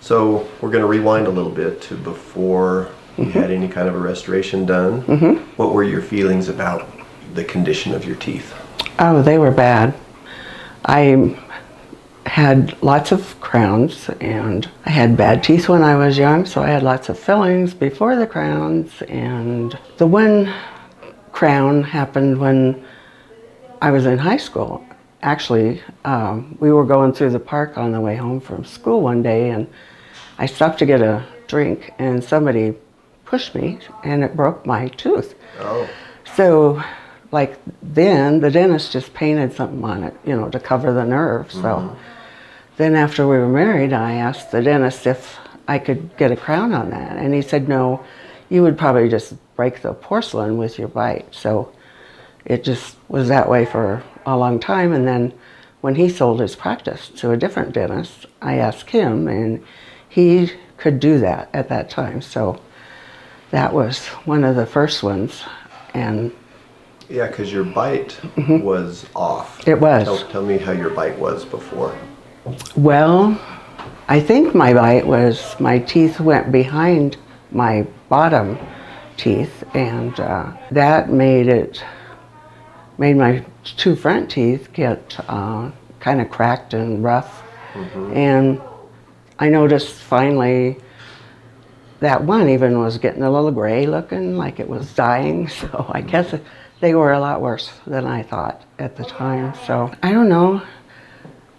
So we're going to rewind a little bit to before you had any kind of a restoration done. What were your feelings about the condition of your teeth? Oh, they were bad. I had lots of crowns, and I had bad teeth when I was young, so I had lots of fillings before the crowns. And the one crown happened when I was in high school. Actually, we were going through the park on the way home from school one day, and I stopped to get a drink, and somebody pushed me, and it broke my tooth. Oh. So, like, then the dentist just painted something on it, you know, to cover the nerve. So then after we were married, I asked the dentist if I could get a crown on that, and he said, no, you would probably just break the porcelain with your bite. So it just was that way for a long time. And then when he sold his practice to a different dentist, I asked him, and he could do that at that time. So that was one of the first ones. And yeah, because your bite was off. It was. Tell me how your bite was before. Well, I think my bite was my teeth went behind my bottom teeth, and that made my two front teeth get kind of cracked and rough. And I noticed finally that one even was getting a little gray looking, like it was dying. So I guess they were a lot worse than I thought at the time. So I don't know.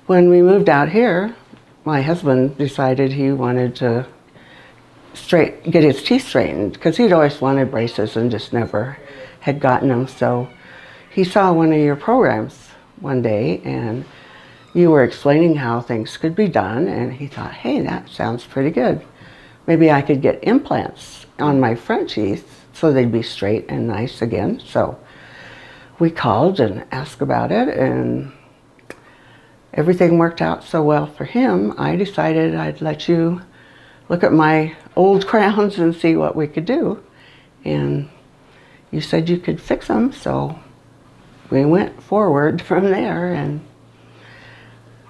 When we moved out here, my husband decided he wanted to get his teeth straightened, because he'd always wanted braces and just never had gotten them. So he saw one of your programs one day, and you were explaining how things could be done, and he thought, hey, that sounds pretty good. Maybe I could get implants on my front teeth so they'd be straight and nice again. So we called and asked about it, and everything worked out so well for him. I decided I'd let you look at my old crowns and see what we could do. And you said you could fix them, so we went forward from there, and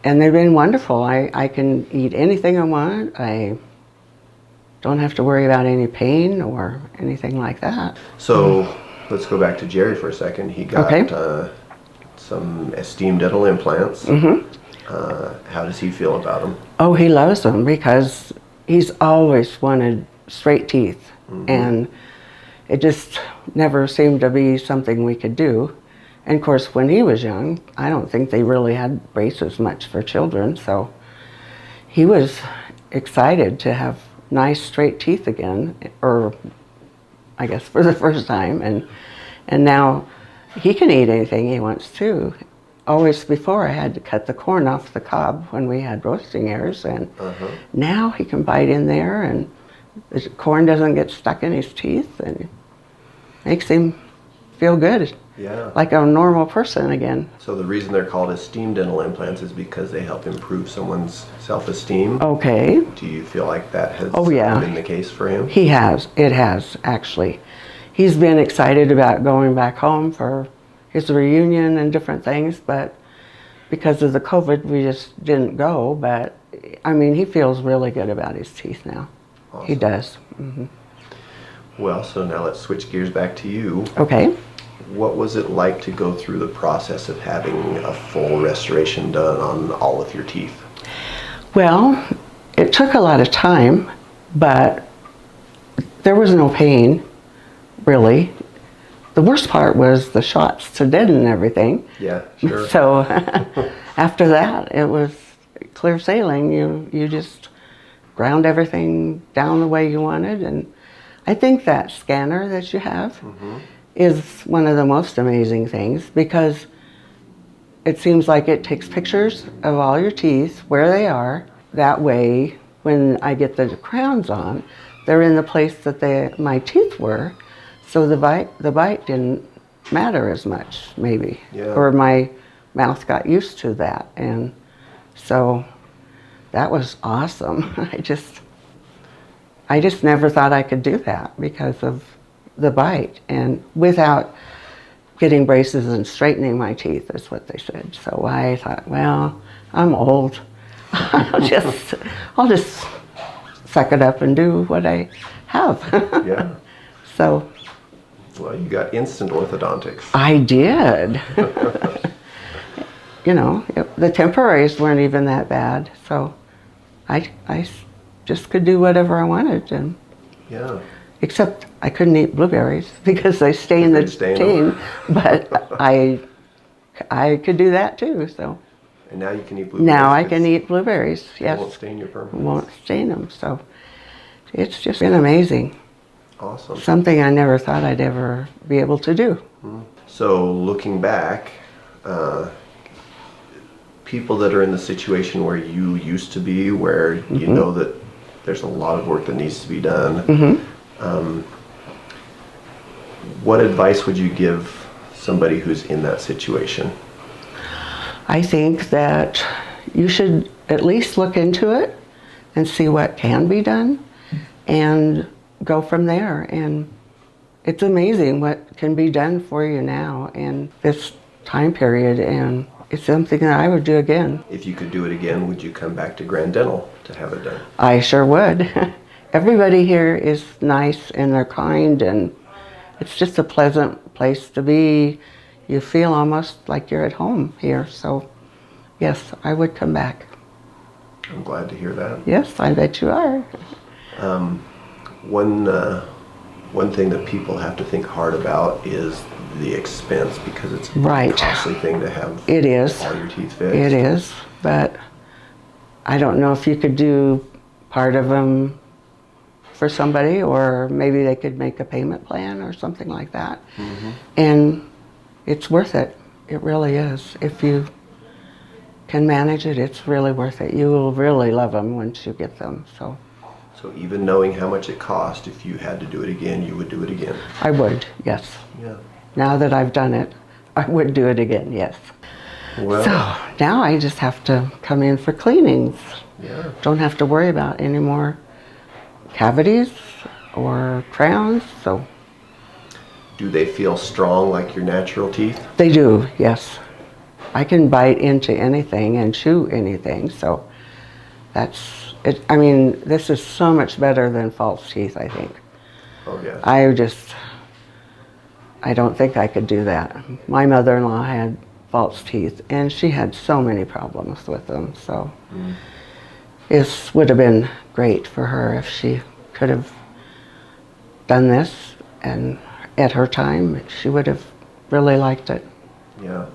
they've been wonderful. I can eat anything I want. I don't have to worry about any pain or anything like that. So let's go back to Jerry for a second. He got some Esteem Dental Implants. How does he feel about them? Oh, he loves them, because he's always wanted straight teeth, and it just never seemed to be something we could do. And of course, when he was young, I don't think they really had braces much for children, so he was excited to have nice straight teeth again, or I guess for the first time, and now he can eat anything he wants to. Always before, I had to cut the corn off the cob when we had roasting airs, and now he can bite in there, and the corn doesn't get stuck in his teeth, and it makes him feel good. Yeah. Like a normal person again. So the reason they're called Esteem Dental Implants is because they help improve someone's self-esteem. Okay. Do you feel like that has been the case for him? He has. It has, actually. He's been excited about going back home for his reunion and different things, but because of the COVID, we just didn't go. But, I mean, he feels really good about his teeth now. Awesome. He does. Well, so now let's switch gears back to you. Okay. What was it like to go through the process of having a full restoration done on all of your teeth? Well, it took a lot of time, but there was no pain, really. The worst part was the shots to deaden everything. Yeah, sure. So after that, it was clear sailing. You just ground everything down the way you wanted. And I think that scanner that you have is one of the most amazing things, because it seems like it takes pictures of all your teeth, where they are. That way, when I get the crowns on, they're in the place that my teeth were, so the bite didn't matter as much, maybe. Yeah. Or my mouth got used to that, and so that was awesome. I just never thought I could do that because of the bite, and without getting braces and straightening my teeth, is what they said. So I thought, well, I'm old. I'll just suck it up and do what I have. Yeah. So. Well, you got instant orthodontics. I did. You know, the temporaries weren't even that bad, so I just could do whatever I wanted, and Yeah. except I couldn't eat blueberries because they stain the teeth. But I could do that too. So. And now you can eat blueberries. Now I can eat blueberries. Yes. It won't stain your permanents. Won't stain them. So it's just been amazing. Awesome. Something I never thought I'd ever be able to do. So looking back, people that are in the situation where you used to be, where you know that there's a lot of work that needs to be done, what advice would you give somebody who's in that situation? I think that you should at least look into it and see what can be done and go from there. And it's amazing what can be done for you now in this time period, and it's something that I would do again. If you could do it again, would you come back to Grand Dental to have it done? I sure would. Everybody here is nice and they're kind, and it's just a pleasant place to be. You feel almost like you're at home here. So yes, I would come back. I'm glad to hear that. Yes, I bet you are. One thing that people have to think hard about is the expense, because it's a Right. costly thing to have It is. all your teeth fixed. It is, but I don't know if you could do part of them for somebody, or maybe they could make a payment plan or something like that. And it's worth it. It really is. If you can manage it, it's really worth it. You will really love them once you get them. So even knowing how much it cost, if you had to do it again, you would do it again. I would, yes. Yeah. Now that I've done it, I would do it again, yes. Well, So now I just have to come in for cleanings. yeah. Don't have to worry about any more cavities or crowns. So Do they feel strong like your natural teeth? they do, yes. I can bite into anything and chew anything, so that's it. I mean, this is so much better than false teeth, I think. Oh yeah. I don't think I could do that. My mother-in-law had false teeth, and she had so many problems with them, so this would have been great for her if she could have done this, and at her time, she would have really liked it. Yeah.